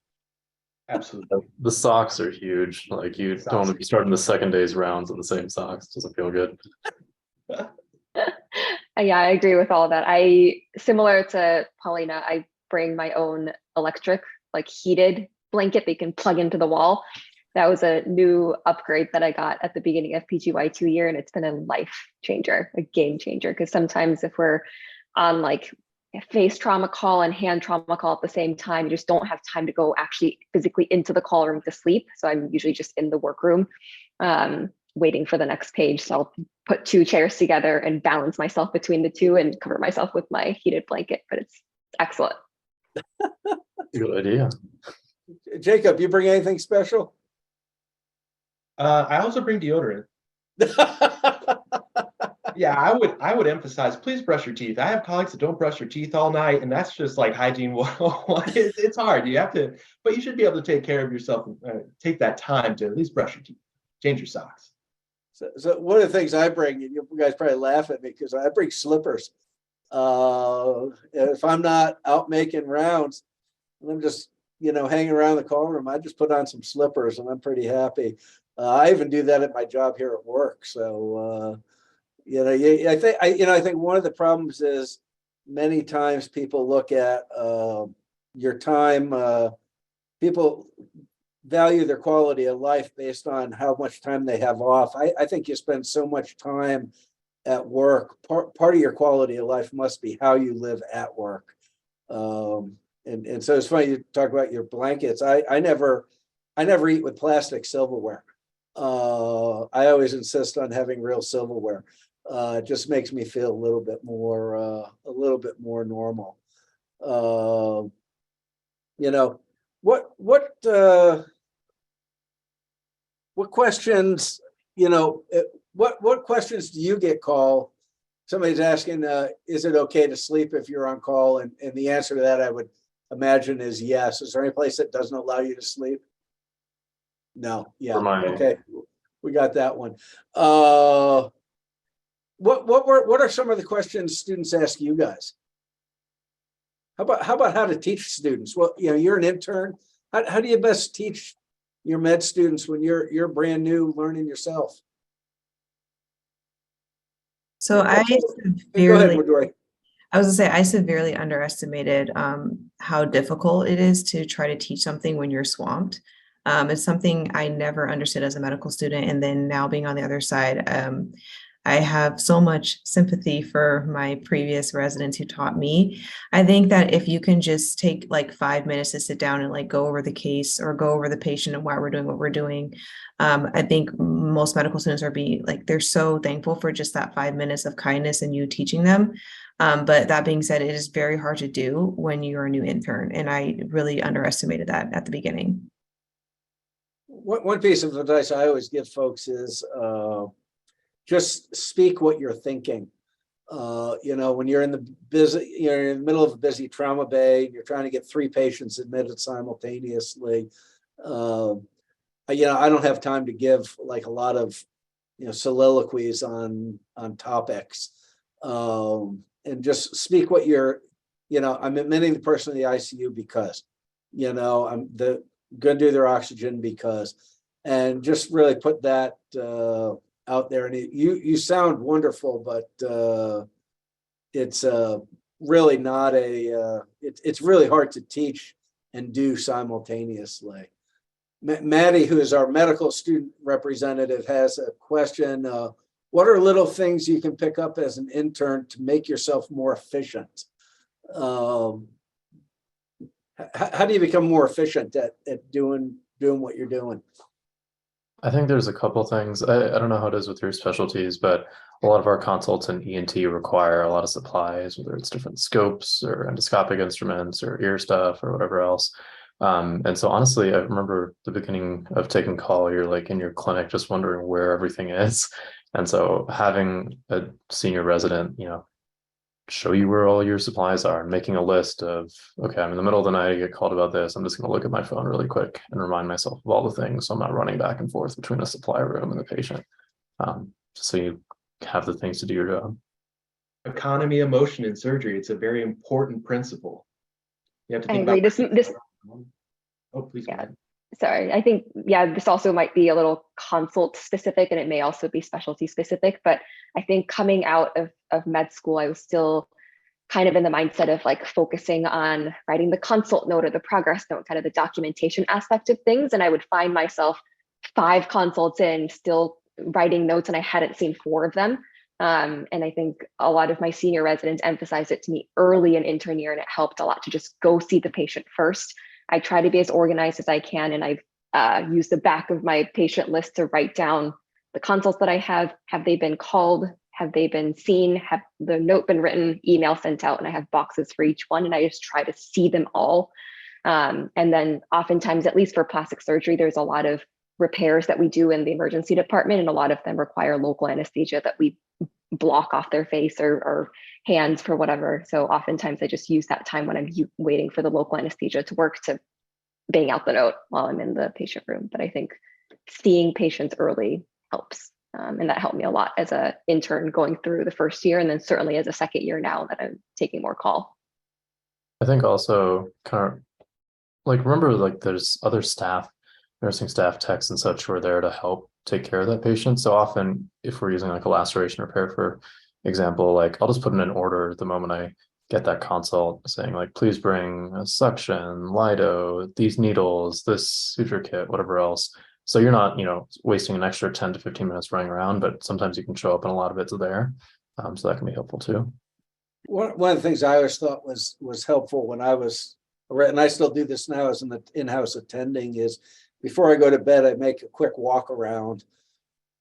Absolutely. The socks are huge. Like you don't want to be starting the second day's rounds in the same socks. Doesn't feel good. Yeah, I agree with all of that. I, similar to Paulina, I bring my own electric, like heated blanket that you can plug into the wall. That was a new upgrade that I got at the beginning of PGY2 year, and it's been a life changer, a game changer. Because sometimes if we're on like a face trauma call and hand trauma call at the same time, you just don't have time to go actually physically into the call room to sleep. So I'm usually just in the workroom, waiting for the next page. So I'll put two chairs together and balance myself between the two and cover myself with my heated blanket, but it's excellent. Good idea. Jacob, you bring anything special? I also bring deodorant. Yeah, I would emphasize, please brush your teeth. I have colleagues that don't brush their teeth all night, and that's just like hygiene 101. It's hard. You have to, but you should be able to take care of yourself and take that time to at least brush your teeth, change your socks. So one of the things I bring, and you guys probably laugh at me because I bring slippers. If I'm not out making rounds, I'm just, hanging around the call room, I just put on some slippers and I'm pretty happy. I even do that at my job here at work. So, I think one of the problems is many times people look at your time. People value their quality of life based on how much time they have off. I think you spend so much time at work. Part of your quality of life must be how you live at work. And so it's funny you talk about your blankets. I never eat with plastic silverware. I always insist on having real silverware. It just makes me feel a little bit more normal. What questions, what questions do you get called? Somebody's asking, is it okay to sleep if you're on call? And the answer to that, I would imagine, is yes. Is there any place that doesn't allow you to sleep? No. Yeah. Okay. We got that one. What are some of the questions students ask you guys? How about how to teach students? Well, you're an intern. How do you best teach your med students when you're brand new learning yourself? So I Go ahead, Woodroy. I was gonna say I severely underestimated how difficult it is to try to teach something when you're swamped. It's something I never understood as a medical student, and then now being on the other side, I have so much sympathy for my previous residents who taught me. I think that if you can just take like 5 minutes to sit down and like go over the case or go over the patient and why we're doing what we're doing, I think most medical students they're so thankful for just that 5 minutes of kindness and you teaching them. But that being said, it is very hard to do when you're a new intern, and I really underestimated that at the beginning. One piece of advice I always give folks is just speak what you're thinking. When you're in the middle of a busy trauma bay, you're trying to get 3 patients admitted simultaneously. I don't have time to give like a lot of soliloquies on topics. And just speak what I'm admitting the person in the ICU because I'm going to do their oxygen because, and just really put that out there. And you sound wonderful, but it's really not it's really hard to teach and do simultaneously. Maddie, who is our medical student representative, has a question. What are little things you can pick up as an intern to make yourself more efficient? How do you become more efficient at doing what you're doing? I think there's a couple things. I don't know how it is with your specialties, but a lot of our consults in ENT require a lot of supplies, whether it's different scopes or endoscopic instruments or ear stuff or whatever else. And so honestly, I remember the beginning of taking call, you're like in your clinic just wondering where everything is. And so having a senior resident, show you where all your supplies are and making a list of, okay, I'm in the middle of the night, I get called about this. I'm just going to look at my phone really quick and remind myself of all the things. So I'm not running back and forth between the supply room and the patient. So you have the things to do your job. Economy of motion in surgery. It's a very important principle. You have to think I agree. about This oh, please go ahead. sorry, I think, yeah, this also might be a little consult specific and it may also be specialty specific, but I think coming out of med school, I was still kind of in the mindset of like focusing on writing the consult note or the progress note, kind of the documentation aspect of things. And I would find myself 5 consults in still writing notes and I hadn't seen 4 of them. And I think a lot of my senior residents emphasized it to me early in intern year, and it helped a lot to just go see the patient first. I try to be as organized as I can, and I've used the back of my patient list to write down the consults that I have. Have they been called? Have they been seen? Have the note been written, email sent out? And I have boxes for each one, and I just try to see them all. And then oftentimes, at least for plastic surgery, there's a lot of repairs that we do in the emergency department, and a lot of them require local anesthesia that we block off their face or hands for whatever. So oftentimes I just use that time when I'm waiting for the local anesthesia to work to bang out the note while I'm in the patient room. But I think seeing patients early helps. And that helped me a lot as an intern going through the first year, and then certainly as a second year now that I'm taking more call. I think also kind of like, remember, like there's other staff, nursing staff, techs and such who are there to help take care of that patient. So often if we're using like a laceration repair, for example, like I'll just put in an order the moment I get that consult saying like, please bring a suction, Lido, these needles, this suture kit, whatever else. So you're not, wasting an extra 10 to 15 minutes running around, but sometimes you can show up and a lot of it's there. So that can be helpful too. One of the things I always thought was helpful when I was, and I still do this now as an in-house attending, is before I go to bed, I make a quick walk around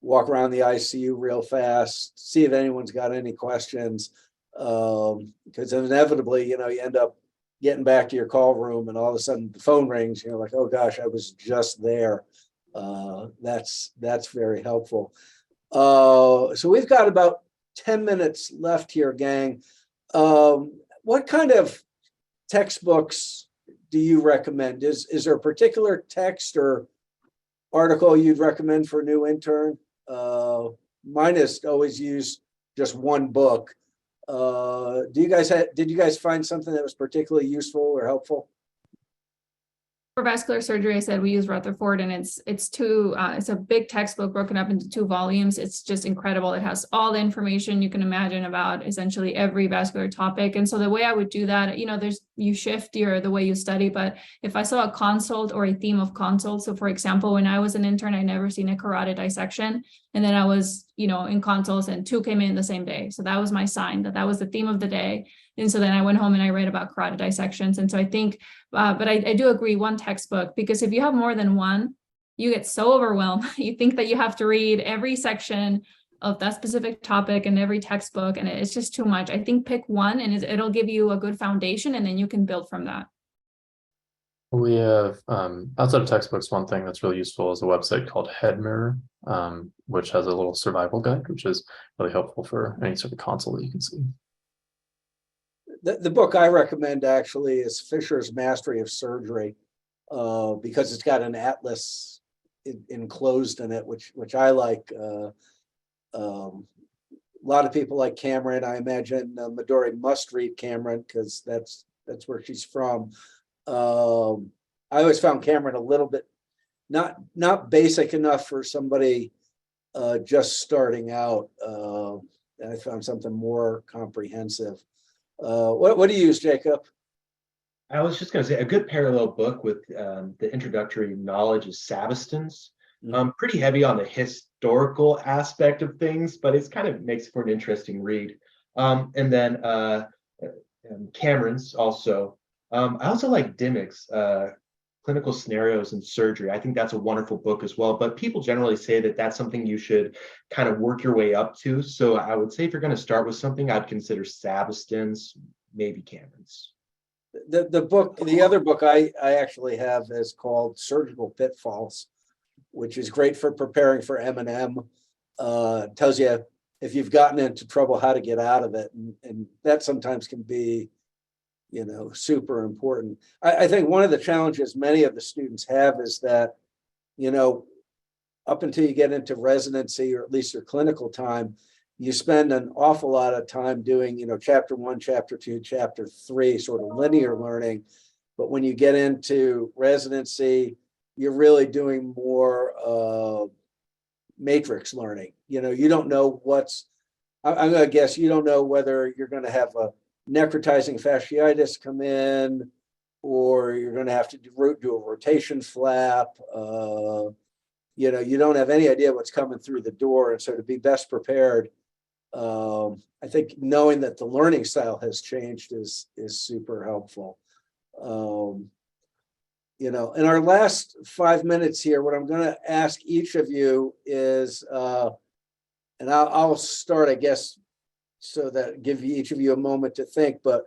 the ICU real fast, see if anyone's got any questions. Because inevitably, you end up getting back to your call room and all of a sudden the phone rings, you're like, oh gosh, I was just there. That's very helpful. So we've got about 10 minutes left here, gang. What kind of textbooks do you recommend? Is there a particular text or article you'd recommend for a new intern? Mine is always use just one book. Did you guys find something that was particularly useful or helpful? For vascular surgery, I said we use Rutherford, and it's a big textbook broken up into 2 volumes. It's just incredible. It has all the information you can imagine about essentially every vascular topic. And so the way I would do that, you shift the way you study. But if I saw a consult or a theme of consult, so for example, when I was an intern, I never seen a carotid dissection, and then I was in consults and 2 came in the same day. So that was my sign that was the theme of the day. And so then I went home and I read about carotid dissections. And so I think, but I do agree, one textbook, because if you have more than one, you get so overwhelmed. You think that you have to read every section of that specific topic and every textbook, and it's just too much. I think pick one and it'll give you a good foundation, and then you can build from that. We have, outside of textbooks, one thing that's really useful is a website called Head Mirror, which has a little survival guide, which is really helpful for any sort of consult that you can see. The book I recommend actually is Fisher's Mastery of Surgery, because it's got an atlas enclosed in it, which I like. A lot of people like Cameron. I imagine Midori must read Cameron because that's where she's from. I always found Cameron a little bit not basic enough for somebody just starting out. I found something more comprehensive. What do you use, Jacob? I was just going to say a good parallel book with the introductory knowledge is Sabiston's. Pretty heavy on the historical aspect of things, but it's kind of makes for an interesting read. And then Cameron's also. I also like Dimmick's Clinical Scenarios in Surgery. I think that's a wonderful book as well, but people generally say that that's something you should kind of work your way up to. So I would say if you're going to start with something, I'd consider Sabiston's, maybe Cameron's. The other book I actually have is called Surgical Pitfalls, which is great for preparing for M&M. Tells you if you've gotten into trouble, how to get out of it. And that sometimes can be, super important. I think one of the challenges many of the students have is that, up until you get into residency, or at least your clinical time, you spend an awful lot of time doing, chapter 1, chapter 2, chapter 3, sort of linear learning. But when you get into residency, you're really doing more matrix learning. You know, you don't know I'm going to guess you don't know whether you're going to have a necrotizing fasciitis come in, or you're going to have to do a rotation flap. You know, you don't have any idea what's coming through the door. And so to be best prepared, I think knowing that the learning style has changed is super helpful. You know, in our last 5 minutes here, what I'm going to ask each of you is, and I'll start, I guess, so that give each of you a moment to think, but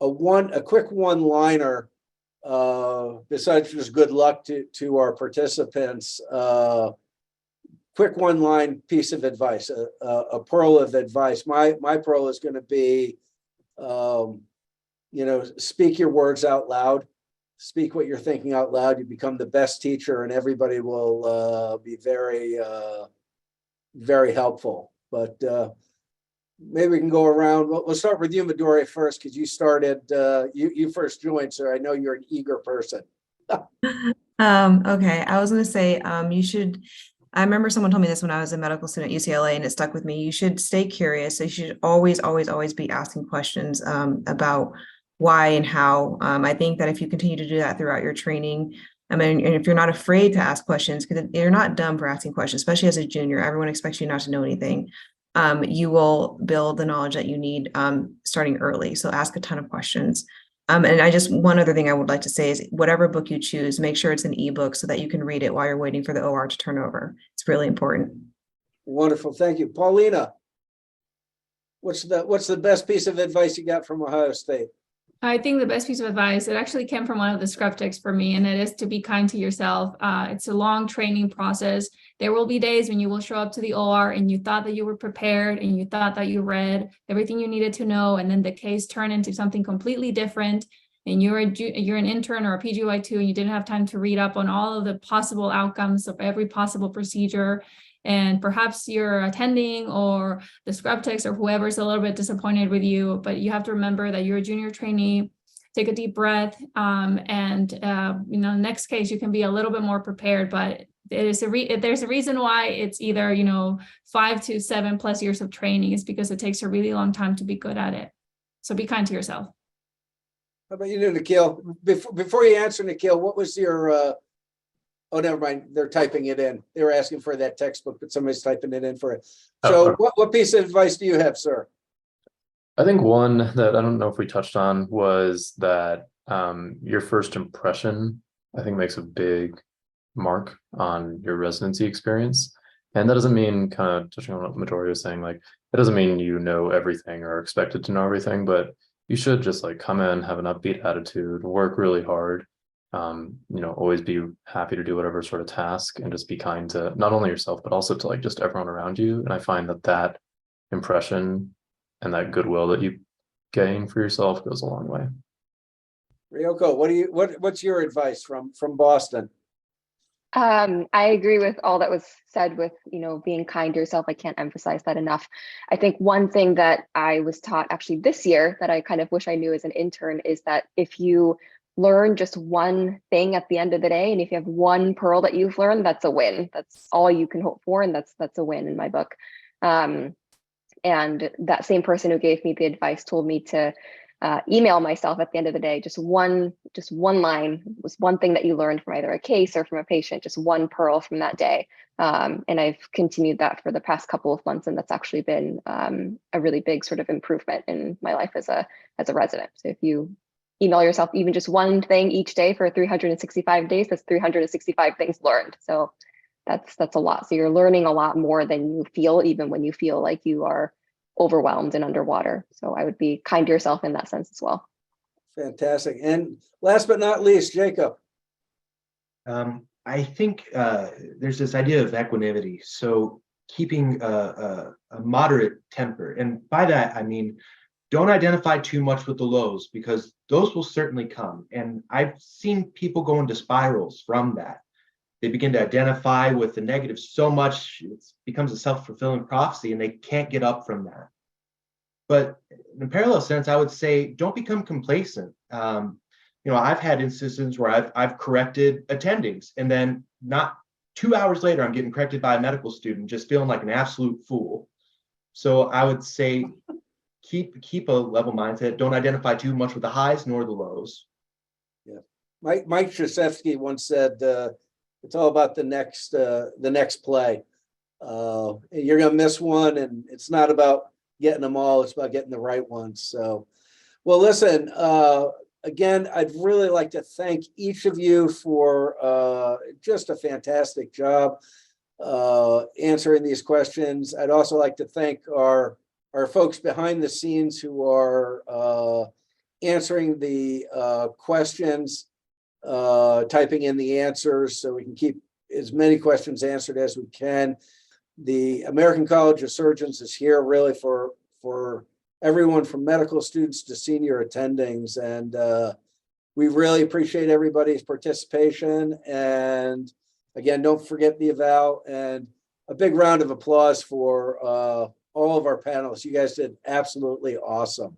a quick one-liner, besides just good luck to our participants, quick one-line piece of advice, a pearl of advice. My pearl is going to be, you know, speak your words out loud. Speak what you're thinking out loud. You become the best teacher, and everybody will be very, very helpful. But maybe we can go around. We'll start with you, Midori, first, because you started. You first joined, so I know you're an eager person. Okay, I was going to say, you should. I remember someone told me this when I was a medical student at UCLA, and it stuck with me. You should stay curious. So you should always be asking questions about why and how. I think that if you continue to do that throughout your training, I mean, and if you're not afraid to ask questions, because you're not dumb for asking questions, especially as a junior, everyone expects you not to know anything. You will build the knowledge that you need starting early. So ask a ton of questions. And one other thing I would like to say is whatever book you choose, make sure it's an ebook so that you can read it while you're waiting for the OR to turn over. It's really important. Wonderful, thank you, Paulina. What's the best piece of advice you got from Ohio State? I think the best piece of advice, it actually came from one of the scrub texts for me, and it is to be kind to yourself. It's a long training process. There will be days when you will show up to the OR and you thought that you were prepared and you thought that you read everything you needed to know, and then the case turned into something completely different, and you're an intern or a PGY2 and you didn't have time to read up on all of the possible outcomes of every possible procedure. And perhaps you're attending or the scrub techs or whoever's a little bit disappointed with you, but you have to remember that you're a junior trainee. Take a deep breath, and you know, next case you can be a little bit more prepared. But there's a reason why it's either 5 to 7+ years of training, is because it takes a really long time to be good at it. So be kind to yourself. How about you, Nikhil? Before you answer, Nikhil, what was your oh, never mind. They're typing it in. They were asking for that textbook, but somebody's typing it in for it. So what piece of advice do you have, sir? I think one that I don't know if we touched on was that your first impression, I think, makes a big mark on your residency experience. And that doesn't mean, kind of touching on what Midori was saying, like, it doesn't mean you know everything or are expected to know everything, but you should just like come in, have an upbeat attitude, work really hard. Always be happy to do whatever sort of task, and just be kind to not only yourself, but also to like just everyone around you. And I find that impression and that goodwill that you gain for yourself goes a long way. Ryoko, what's your advice from Boston? I agree with all that was said with, being kind to yourself. I can't emphasize that enough. I think one thing that I was taught actually this year that I kind of wish I knew as an intern is that if you learn just one thing at the end of the day, and if you have one pearl that you've learned, that's a win. That's all you can hope for, and that's a win in my book. And that same person who gave me the advice told me to email myself at the end of the day, just one line, was one thing that you learned from either a case or from a patient, just one pearl from that day. And I've continued that for the past couple of months, and that's actually been a really big sort of improvement in my life as a resident. So if you email yourself even just one thing each day for 365 days, that's 365 things learned. So that's a lot. So you're learning a lot more than you feel, even when you feel like you are overwhelmed and underwater. So I would be kind to yourself in that sense as well. Fantastic. And last but not least, Jacob. I think there's this idea of equanimity. So keeping a moderate temper. And by that, I mean, don't identify too much with the lows, because those will certainly come. And I've seen people go into spirals from that. They begin to identify with the negative so much, it becomes a self-fulfilling prophecy, and they can't get up from that. But in a parallel sense, I would say, don't become complacent. I've had instances where I've corrected attendings, and then not 2 hours later, I'm getting corrected by a medical student, just feeling like an absolute fool. So I would say keep a level mindset. Don't identify too much with the highs nor the lows. Yeah, Mike Krzyzewski once said, "It's all about the next play. You're gonna miss one, and it's not about getting them all; it's about getting the right ones." So, well, listen. Again, I'd really like to thank each of you for just a fantastic job answering these questions. I'd also like to thank our folks behind the scenes who are answering the questions, typing in the answers so we can keep as many questions answered as we can. The American College of Surgeons is here really for everyone from medical students to senior attendings. And we really appreciate everybody's participation. And again, don't forget the eval, and a big round of applause for all of our panelists. You guys did absolutely awesome.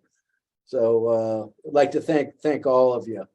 So I'd like to thank all of you.